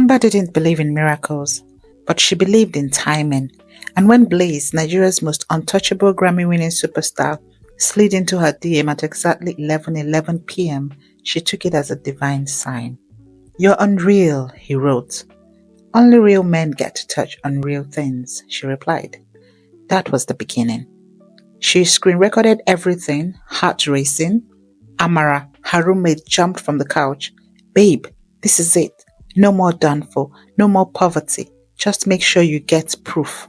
Amber didn't believe in miracles, but she believed in timing. And when Blaze, Nigeria's most untouchable Grammy-winning superstar, slid into her DM at exactly 11:11 p.m., she took it as a divine sign. "You're unreal," he wrote. "Only real men get to touch unreal things," she replied. That was the beginning. She screen recorded everything, heart racing. Amara, her roommate, jumped from the couch. "Babe, this is it. No more done for, no more poverty. Just make sure you get proof."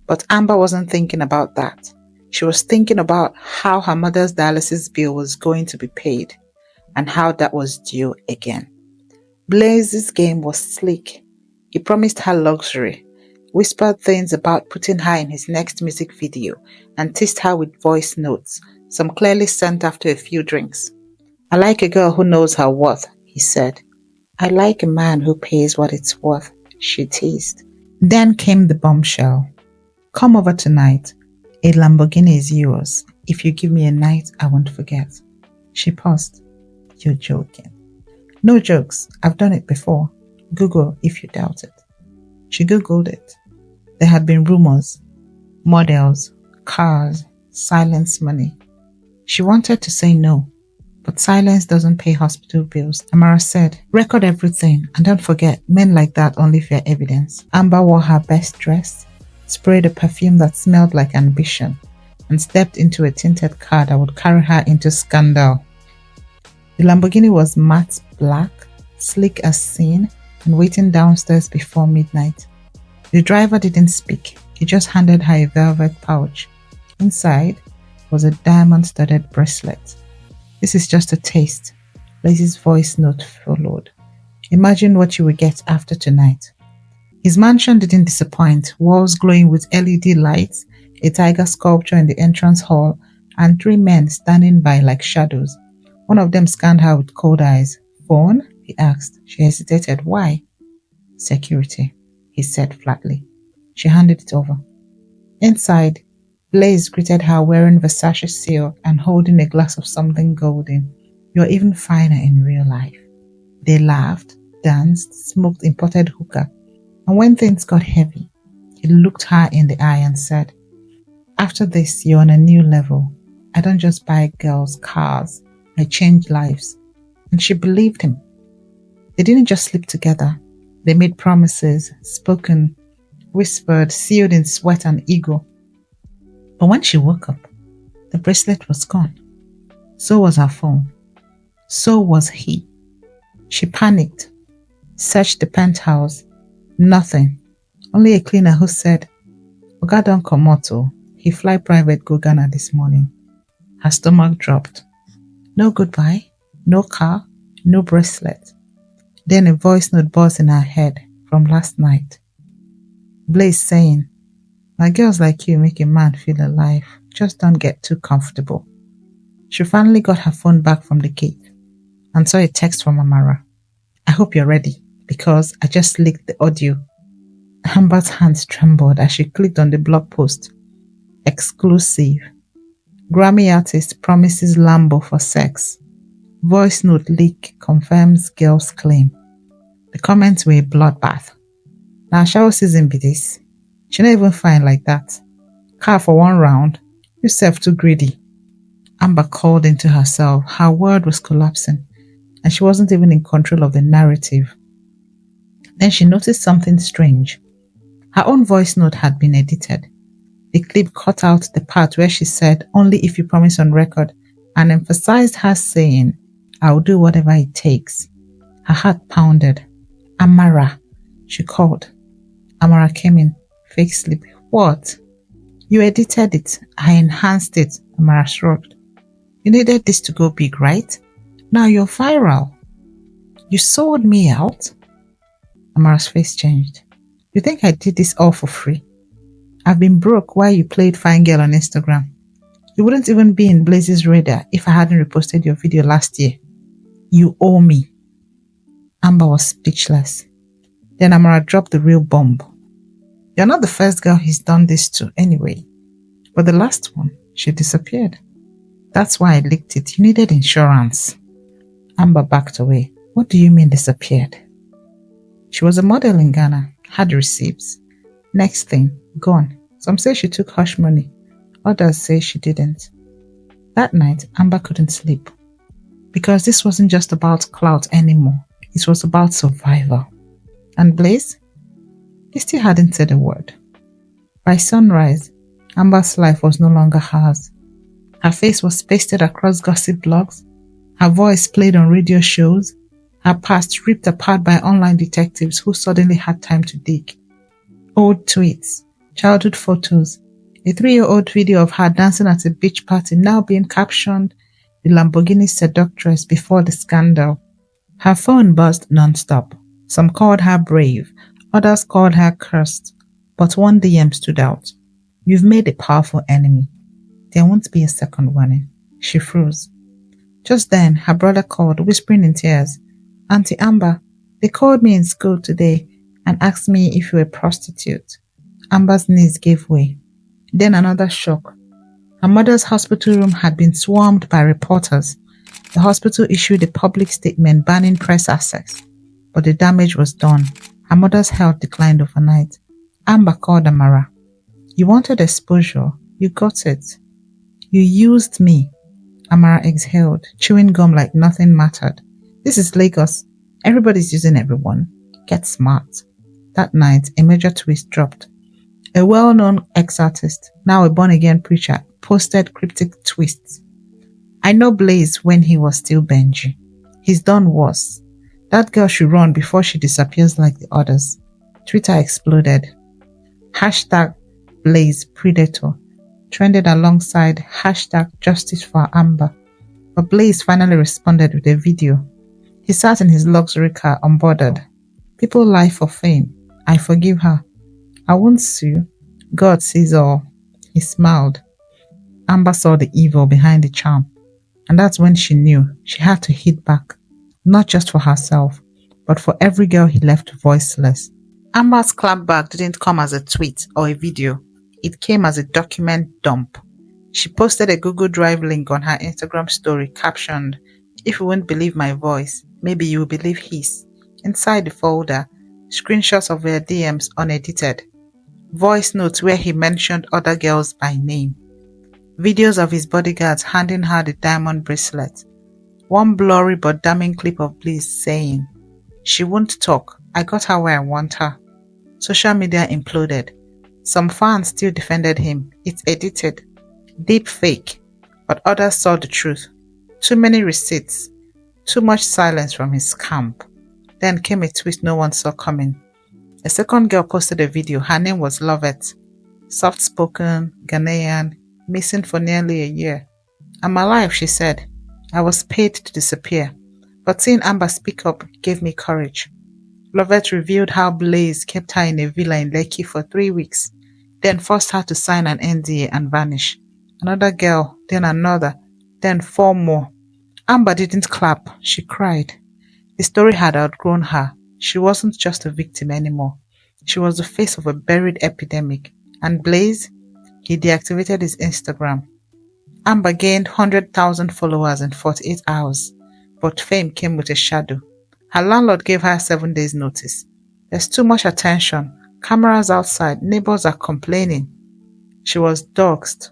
But Amber wasn't thinking about that. She was thinking about how her mother's dialysis bill was going to be paid and how that was due again. Blaze's game was slick. He promised her luxury, whispered things about putting her in his next music video, and teased her with voice notes, some clearly sent after a few drinks. "I like a girl who knows her worth," he said. "I like a man who pays what it's worth," she teased. Then came the bombshell. "Come over tonight. A Lamborghini is yours. If you give me a night, I won't forget." She paused. "You're joking." "No jokes. I've done it before. Google if you doubt it." She Googled it. There had been rumors, models, cars, silence money. She wanted to say no, but silence doesn't pay hospital bills. Amara said, "Record everything, and don't forget, men like that only fear evidence." Amber wore her best dress, sprayed a perfume that smelled like ambition, and stepped into a tinted car that would carry her into scandal. The Lamborghini was matte black, sleek as seen, and waiting downstairs before midnight. The driver didn't speak. He just handed her a velvet pouch. Inside was a diamond-studded bracelet. "This is just a taste," Blaze's voice note followed. "Imagine what you will get after tonight." His mansion didn't disappoint, walls glowing with LED lights, a tiger sculpture in the entrance hall, and 3 men standing by like shadows. One of them scanned her with cold eyes. "Phone?" he asked. She hesitated. "Why?" "Security," he said flatly. She handed it over. Inside, Blaze greeted her wearing Versace silk and holding a glass of something golden. "You're even finer in real life." They laughed, danced, smoked imported hookah. And when things got heavy, he looked her in the eye and said, "After this, you're on a new level. I don't just buy girls cars. I change lives." And she believed him. They didn't just sleep together. They made promises, spoken, whispered, sealed in sweat and ego. But when she woke up, the bracelet was gone. So was her phone. So was he. She panicked, searched the penthouse. Nothing. Only a cleaner who said, "Oga don comot o. He fly private go Ghana this morning." Her stomach dropped. No goodbye, no car, no bracelet. Then a voice note buzzed in her head from last night. Blaze saying, "My girls like you make a man feel alive. Just don't get too comfortable." She finally got her phone back from the gate and saw a text from Amara. "I hope you're ready, because I just leaked the audio." Amber's hands trembled as she clicked on the blog post. Exclusive. Grammy artist promises Lambo for sex. Voice note leak confirms girl's claim. The comments were a bloodbath. "Now shower season be this. She not even fine like that. Car for one round. Yourself too greedy." Amber called into herself. Her world was collapsing, and she wasn't even in control of the narrative. Then she noticed something strange. Her own voice note had been edited. The clip cut out the part where she said, "Only if you promise on record," and emphasized her saying, "I'll do whatever it takes." Her heart pounded. "Amara," she called. Amara came in, fake sleep. "What?" "You edited it. I enhanced it," Amara shrugged. "You needed this to go big, right? Now you're viral." "You sold me out?" Amara's face changed. "You think I did this all for free? I've been broke while you played fine girl on Instagram. You wouldn't even be in Blaze's radar if I hadn't reposted your video last year. You owe me." Amber was speechless. Then Amara dropped the real bomb. "You're not the first girl he's done this to anyway. But the last one, she disappeared. That's why I leaked it. You needed insurance." Amber backed away. "What do you mean disappeared?" She was a model in Ghana, had receipts. Next thing, gone. Some say she took hush money, others say she didn't. That night, Amber couldn't sleep because this wasn't just about clout anymore. It was about survival. And Blaze? He still hadn't said a word. By sunrise, Amber's life was no longer hers. Her face was pasted across gossip blogs, her voice played on radio shows, her past ripped apart by online detectives who suddenly had time to dig. Old tweets, childhood photos, a 3-year-old video of her dancing at a beach party now being captioned the Lamborghini seductress before the scandal. Her phone buzzed non-stop. Some called her brave, others called her cursed, but one DM stood out. You've made a powerful enemy. There won't be a second warning. She froze. Just then, her brother called, whispering in tears. Auntie Amber, they called me in school today and asked me if you were a prostitute. Amber's knees gave way. Then another shock. Her mother's hospital room had been swarmed by reporters. The hospital issued a public statement banning press access, but the damage was done. Her mother's health declined overnight. Amber called Amara. You wanted exposure. You got it. You used me. Amara exhaled, chewing gum like nothing mattered. This is Lagos. Everybody's using everyone. Get smart. That night, a major twist dropped. A well-known ex-artist, now a born-again preacher, posted cryptic twists. I know Blaze when he was still Benji. He's done worse. That girl should run before she disappears like the others. Twitter exploded. Hashtag Blaze Predator trended alongside hashtag Justice for Amber. But Blaze finally responded with a video. He sat in his luxury car unbothered. People lie for fame. I forgive her. I won't sue. God sees all. He smiled. Amber saw the evil behind the charm. And that's when she knew she had to hit back. Not just for herself, but for every girl he left voiceless. Amber's clapback didn't come as a tweet or a video. It came as a document dump. She posted a Google Drive link on her Instagram story captioned, "If you won't believe my voice, maybe you'll believe his." Inside the folder, screenshots of her DMs unedited. Voice notes where he mentioned other girls by name. Videos of his bodyguards handing her the diamond bracelet. One blurry but damning clip of Bliss saying, "She won't talk. I got her where I want her." Social media imploded. Some fans still defended him. It's edited. Deep fake. But others saw the truth. Too many receipts. Too much silence from his camp. Then came a twist no one saw coming. A second girl posted a video. Her name was Lovette. Soft-spoken, Ghanaian, missing for nearly a year. "I'm alive," she said. "I was paid to disappear. But seeing Amber speak up gave me courage." Lovette revealed how Blaze kept her in a villa in Lekki for 3 weeks, then forced her to sign an NDA and vanish. Another girl, then another, then 4 more. Amber didn't clap, she cried. The story had outgrown her. She wasn't just a victim anymore. She was the face of a buried epidemic. And Blaze? He deactivated his Instagram. Amber gained 100,000 followers in 48 hours, but fame came with a shadow. Her landlord gave her 7 days notice. There's too much attention. Cameras outside. Neighbors are complaining. She was doxxed.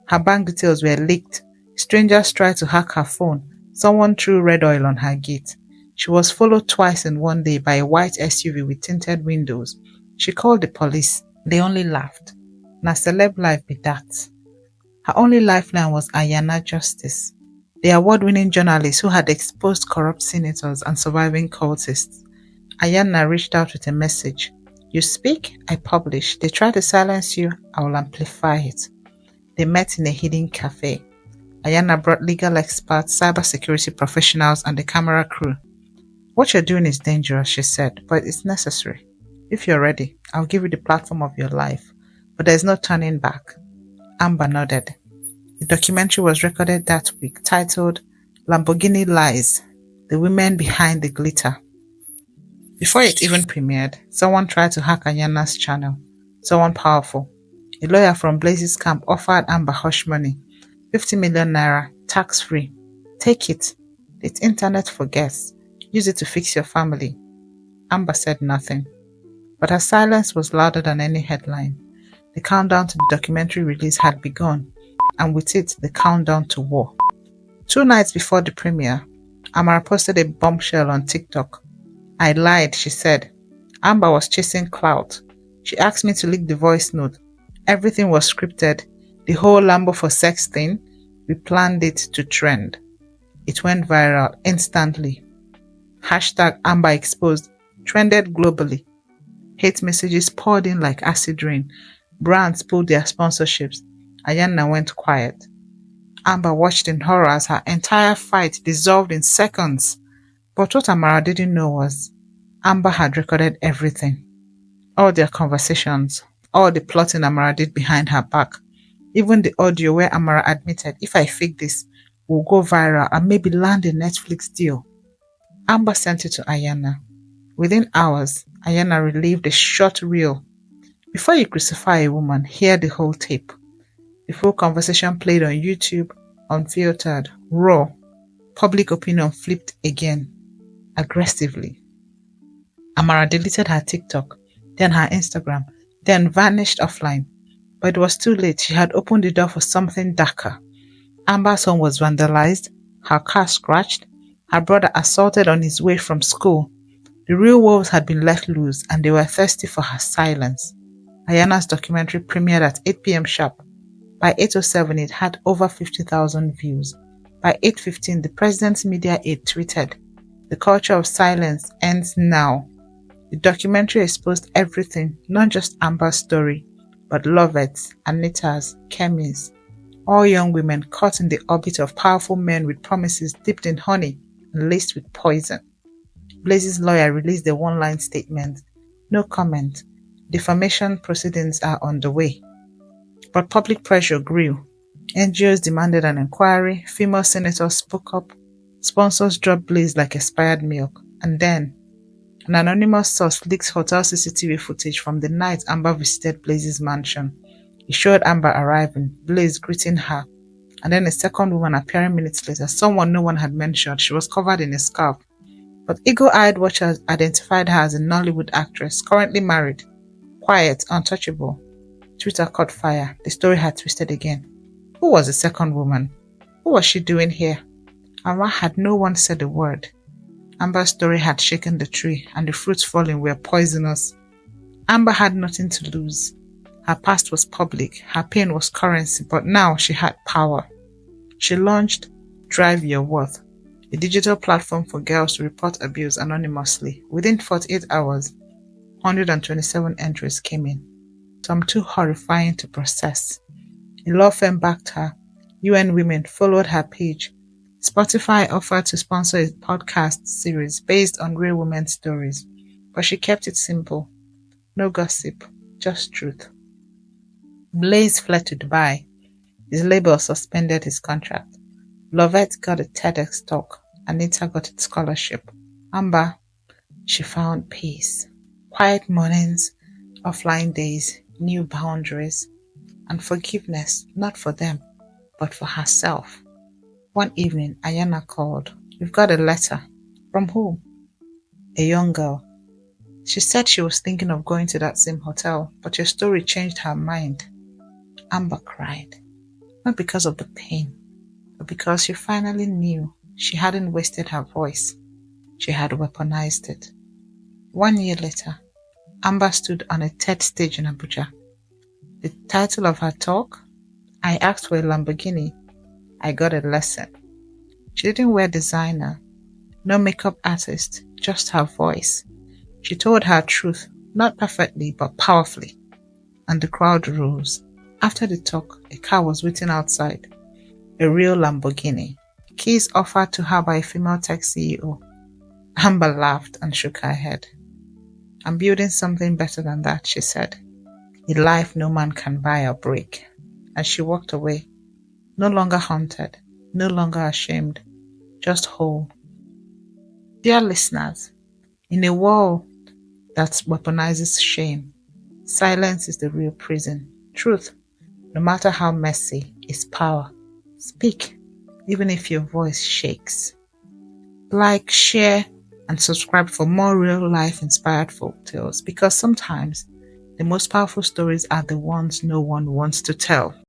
Her bank details were leaked. Strangers tried to hack her phone. Someone threw red oil on her gate. She was followed twice in one day by a white SUV with tinted windows. She called the police. They only laughed. Na celeb life be that. Her only lifeline was Ayana Justice, the award-winning journalist who had exposed corrupt senators and surviving cultists. Ayana reached out with a message. "You speak, I publish. They try to silence you, I will amplify it." They met in a hidden cafe. Ayana brought legal experts, cybersecurity professionals, and the camera crew. "What you're doing is dangerous," she said, "but it's necessary. If you're ready, I'll give you the platform of your life. But there's no turning back." Amber nodded. The documentary was recorded that week, titled Lamborghini Lies, The Women Behind the Glitter. Before it even premiered, someone tried to hack Ayana's channel. Someone powerful. A lawyer from Blaze's camp offered Amber hush money, 50 million naira, tax-free. "Take it. It's internet for guests. Use it to fix your family." Amber said nothing, but her silence was louder than any headline. The countdown to the documentary release had begun, and with it, the countdown to war. 2 nights before the premiere, Amara posted a bombshell on TikTok. I lied, she said. Amber was chasing clout. She asked me to leak the voice note. Everything was scripted. The whole Lambo for sex thing, we planned it to trend. It went viral instantly. Hashtag Amber exposed trended globally. Hate messages poured in like acid rain. Brands pulled their sponsorships. Ayanna went quiet. Amber watched in horror as her entire fight dissolved in seconds. But what Amara didn't know was Amber had recorded everything. All their conversations, all the plotting Amara did behind her back, even the audio where Amara admitted, if I fake this, we'll go viral and maybe land a Netflix deal. Amber sent it to Ayanna. Within hours, Ayanna relieved a short reel. Before you crucify a woman, hear the whole tape. The full conversation played on YouTube, unfiltered, raw. Public opinion flipped again, aggressively. Amara deleted her TikTok, then her Instagram, then vanished offline. But it was too late. She had opened the door for something darker. Amber's home was vandalized, her car scratched, her brother assaulted on his way from school. The real wolves had been let loose and they were thirsty for her silence. Ayanna's documentary premiered at 8 p.m. sharp. By 8:07, it had over 50,000 views. By 8:15, the president's media aide tweeted, "The culture of silence ends now." The documentary exposed everything, not just Amber's story, but Lovett's, Anita's, Kemi's, all young women caught in the orbit of powerful men with promises dipped in honey and laced with poison. Blaze's lawyer released a one-line statement. No comment. Defamation proceedings are underway. But public pressure grew. NGOs demanded an inquiry, female senators spoke up, sponsors dropped Blaze like expired milk, and then an anonymous source leaked hotel CCTV footage from the night Amber visited Blaze's mansion. It showed Amber arriving, Blaze greeting her, and then a second woman appearing minutes later, someone no one had mentioned. She was covered in a scarf. But eagle-eyed watchers identified her as a Nollywood actress, currently married, quiet, untouchable. Twitter caught fire. The story had twisted again. Who was the second woman? What was she doing here? And why had no one said a word? Amber's story had shaken the tree, and the fruits falling were poisonous. Amber had nothing to lose. Her past was public, her pain was currency, but now she had power. She launched Drive Your Worth, a digital platform for girls to report abuse anonymously. Within 48 hours, 127 entries came in, some too horrifying to process. A law firm backed her. UN Women followed her page. Spotify offered to sponsor a podcast series based on real women's stories, but she kept it simple. No gossip, just truth. Blaze fled to Dubai. His label suspended his contract. Lovett got a TEDx talk. Anita got a scholarship. Amber, she found peace. Quiet mornings, offline days, new boundaries, and forgiveness, not for them, but for herself. One evening, Ayanna called. "We've got a letter." "From whom?" "A young girl. She said she was thinking of going to that same hotel, but your story changed her mind." Amber cried, not because of the pain, but because she finally knew she hadn't wasted her voice. She had weaponized it. 1 year later, Amber stood on a TED stage in Abuja. The title of her talk? I asked for a Lamborghini. I got a lesson. She didn't wear designer, no makeup artist, just her voice. She told her truth, not perfectly, but powerfully. And the crowd rose. After the talk, a car was waiting outside. A real Lamborghini. Keys offered to her by a female tech CEO. Amber laughed and shook her head. "I'm building something better than that," she said. "A life no man can buy or break." And she walked away. No longer haunted, no longer ashamed, just whole. Dear listeners, in a world that weaponizes shame, silence is the real prison. Truth, no matter how messy, is power. Speak, even if your voice shakes. Like, share, and subscribe for more real life inspired folk tales because sometimes the most powerful stories are the ones no one wants to tell.